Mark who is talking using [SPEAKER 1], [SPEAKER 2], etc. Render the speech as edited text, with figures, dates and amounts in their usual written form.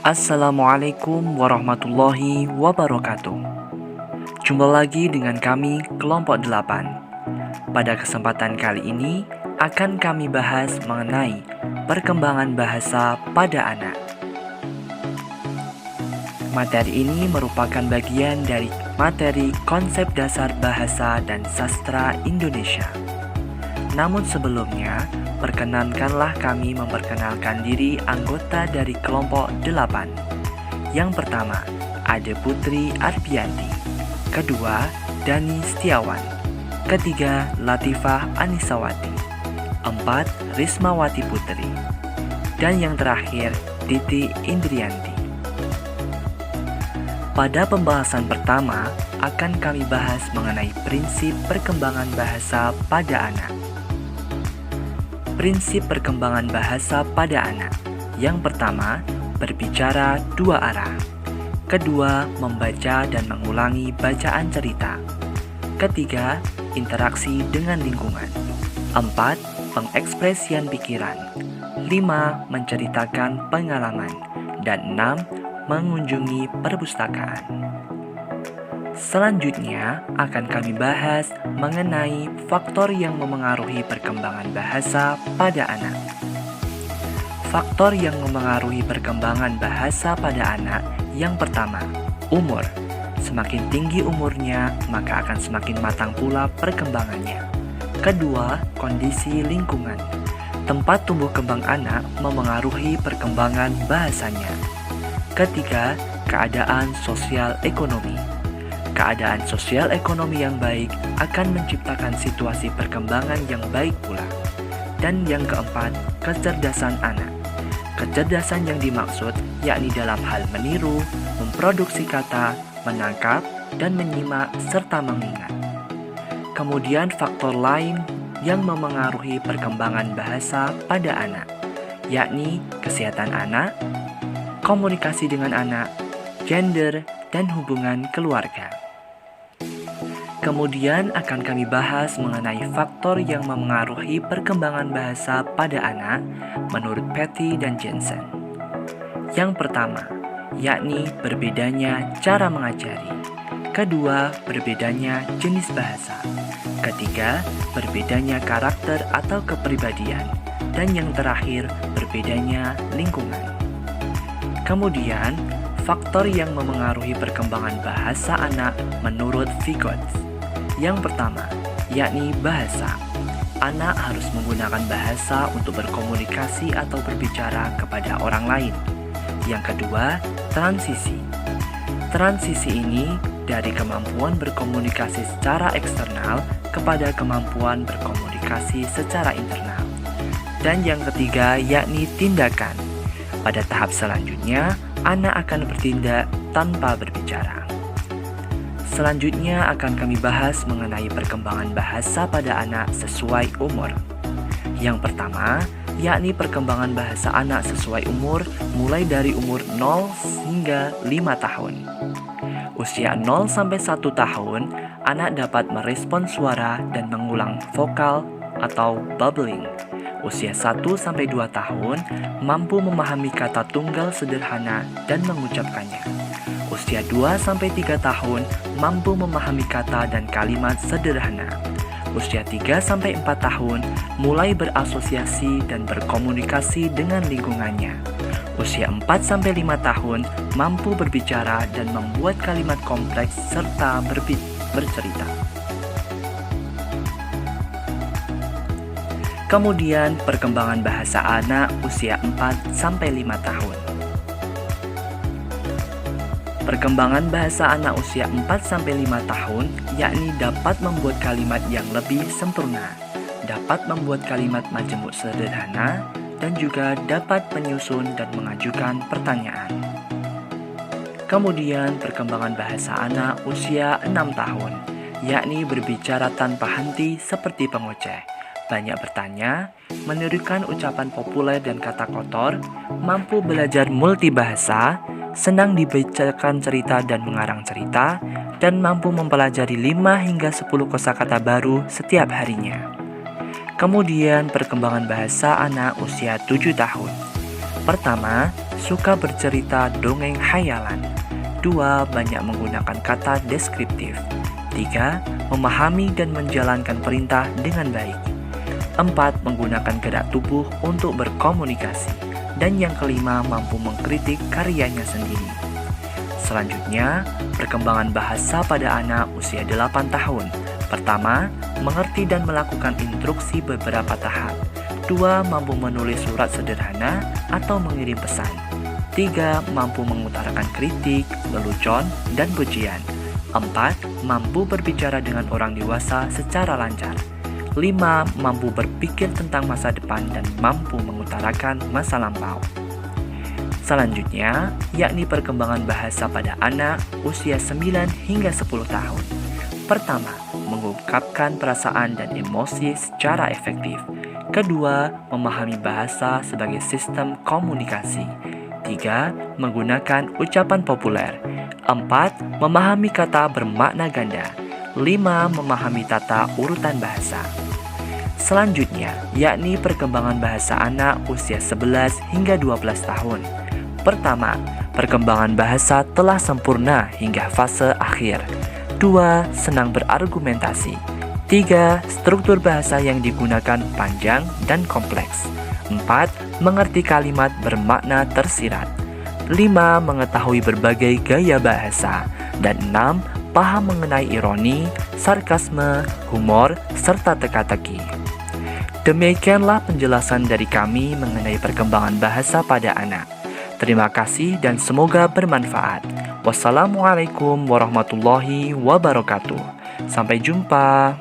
[SPEAKER 1] Assalamualaikum warahmatullahi wabarakatuh. Jumpa lagi dengan kami kelompok 8. Pada kesempatan kali ini akan kami bahas mengenai perkembangan bahasa pada anak. Materi ini merupakan bagian dari materi konsep dasar bahasa dan sastra Indonesia. Namun sebelumnya, perkenankanlah kami memperkenalkan diri anggota dari kelompok 8. Yang pertama, Ade Putri Arpianti. Kedua, Dani Setiawan. Ketiga, Latifah Anisawati. 4, Rismawati Putri. Dan yang terakhir, Titi Indrianti. Pada pembahasan pertama, akan kami bahas mengenai prinsip perkembangan bahasa pada anak. Prinsip perkembangan bahasa pada anak. Yang pertama, berbicara dua arah. Kedua, membaca dan mengulangi bacaan cerita. Ketiga, interaksi dengan lingkungan. 4, pengekspresian pikiran. 5, menceritakan pengalaman. Dan 6, mengunjungi perpustakaan. Selanjutnya akan kami bahas mengenai faktor yang memengaruhi perkembangan bahasa pada anak. Faktor yang memengaruhi perkembangan bahasa pada anak yang pertama, umur. Semakin tinggi umurnya, maka akan semakin matang pula perkembangannya. Kedua, kondisi lingkungan. Tempat tumbuh kembang anak memengaruhi perkembangan bahasanya. Ketiga, keadaan sosial ekonomi. Keadaan sosial ekonomi yang baik akan menciptakan situasi perkembangan yang baik pula. Dan yang keempat, kecerdasan anak. Kecerdasan yang dimaksud yakni dalam hal meniru, memproduksi kata, menangkap, dan menyimak serta mengingat. Kemudian faktor lain yang memengaruhi perkembangan bahasa pada anak, yakni kesehatan anak, komunikasi dengan anak, gender, dan hubungan keluarga. Kemudian akan kami bahas mengenai faktor yang memengaruhi perkembangan bahasa pada anak menurut Petty dan Jensen. Yang pertama, yakni berbedanya cara mengajari. Kedua, berbedanya jenis bahasa. Ketiga, berbedanya karakter atau kepribadian. Dan yang terakhir, berbedanya lingkungan. Kemudian, faktor yang memengaruhi perkembangan bahasa anak menurut Vygots. Yang pertama, yakni bahasa. Anak harus menggunakan bahasa untuk berkomunikasi atau berbicara kepada orang lain. Yang kedua, transisi. Transisi ini dari kemampuan berkomunikasi secara eksternal kepada kemampuan berkomunikasi secara internal. Dan yang ketiga, yakni tindakan. Pada tahap selanjutnya, anak akan bertindak tanpa berbicara. Selanjutnya akan kami bahas mengenai perkembangan bahasa pada anak sesuai umur. Yang pertama, yakni perkembangan bahasa anak sesuai umur mulai dari umur 0 hingga 5 tahun. Usia 0 sampai 1 tahun, anak dapat merespons suara dan mengulang vokal atau babbling. Usia 1 sampai 2 tahun mampu memahami kata tunggal sederhana dan mengucapkannya. Usia 2 sampai 3 tahun mampu memahami kata dan kalimat sederhana. Usia 3 sampai 4 tahun mulai berasosiasi dan berkomunikasi dengan lingkungannya. Usia 4 sampai 5 tahun mampu berbicara dan membuat kalimat kompleks serta bercerita. Kemudian perkembangan bahasa anak usia 4 sampai 5 tahun. Perkembangan bahasa anak usia 4 sampai 5 tahun yakni dapat membuat kalimat yang lebih sempurna, dapat membuat kalimat majemuk sederhana, dan juga dapat menyusun dan mengajukan pertanyaan. Kemudian perkembangan bahasa anak usia 6 tahun yakni berbicara tanpa henti seperti pengoceh, banyak bertanya, menirukan ucapan populer dan kata kotor, mampu belajar multibahasa, senang dibacakan cerita dan mengarang cerita, dan mampu mempelajari 5 hingga 10 kosakata baru setiap harinya. Kemudian perkembangan bahasa anak usia 7 tahun. Pertama, suka bercerita dongeng khayalan. 2. Banyak menggunakan kata deskriptif. 3. Memahami dan menjalankan perintah dengan baik. 4. Menggunakan gerak tubuh untuk berkomunikasi. Dan yang kelima, mampu mengkritik karyanya sendiri. Selanjutnya, perkembangan bahasa pada anak usia 8 tahun. Pertama, mengerti dan melakukan instruksi beberapa tahap. 2. Mampu menulis surat sederhana atau mengirim pesan. 3. Mampu mengutarakan kritik, lelucon, dan pujian. 4. Mampu berbicara dengan orang dewasa secara lancar. 5. Mampu berpikir tentang masa depan dan mampu mengutarakan masa lampau. Selanjutnya, yakni perkembangan bahasa pada anak usia 9 hingga 10 tahun. Pertama, mengungkapkan perasaan dan emosi secara efektif. Kedua, memahami bahasa sebagai sistem komunikasi. 3. Menggunakan ucapan populer. 4. Memahami kata bermakna ganda. 5. Memahami tata urutan bahasa. Selanjutnya, yakni perkembangan bahasa anak usia 11 hingga 12 tahun. Pertama, perkembangan bahasa telah sempurna hingga fase akhir. 2. Senang berargumentasi. 3. Struktur bahasa yang digunakan panjang dan kompleks. 4. Mengerti kalimat bermakna tersirat. 5. Mengetahui berbagai gaya bahasa. Dan 6. Paham mengenai ironi, sarkasme, humor, serta teka-teki. Demikianlah penjelasan dari kami mengenai perkembangan bahasa pada anak. Terima kasih dan semoga bermanfaat. Wassalamualaikum warahmatullahi wabarakatuh. Sampai jumpa.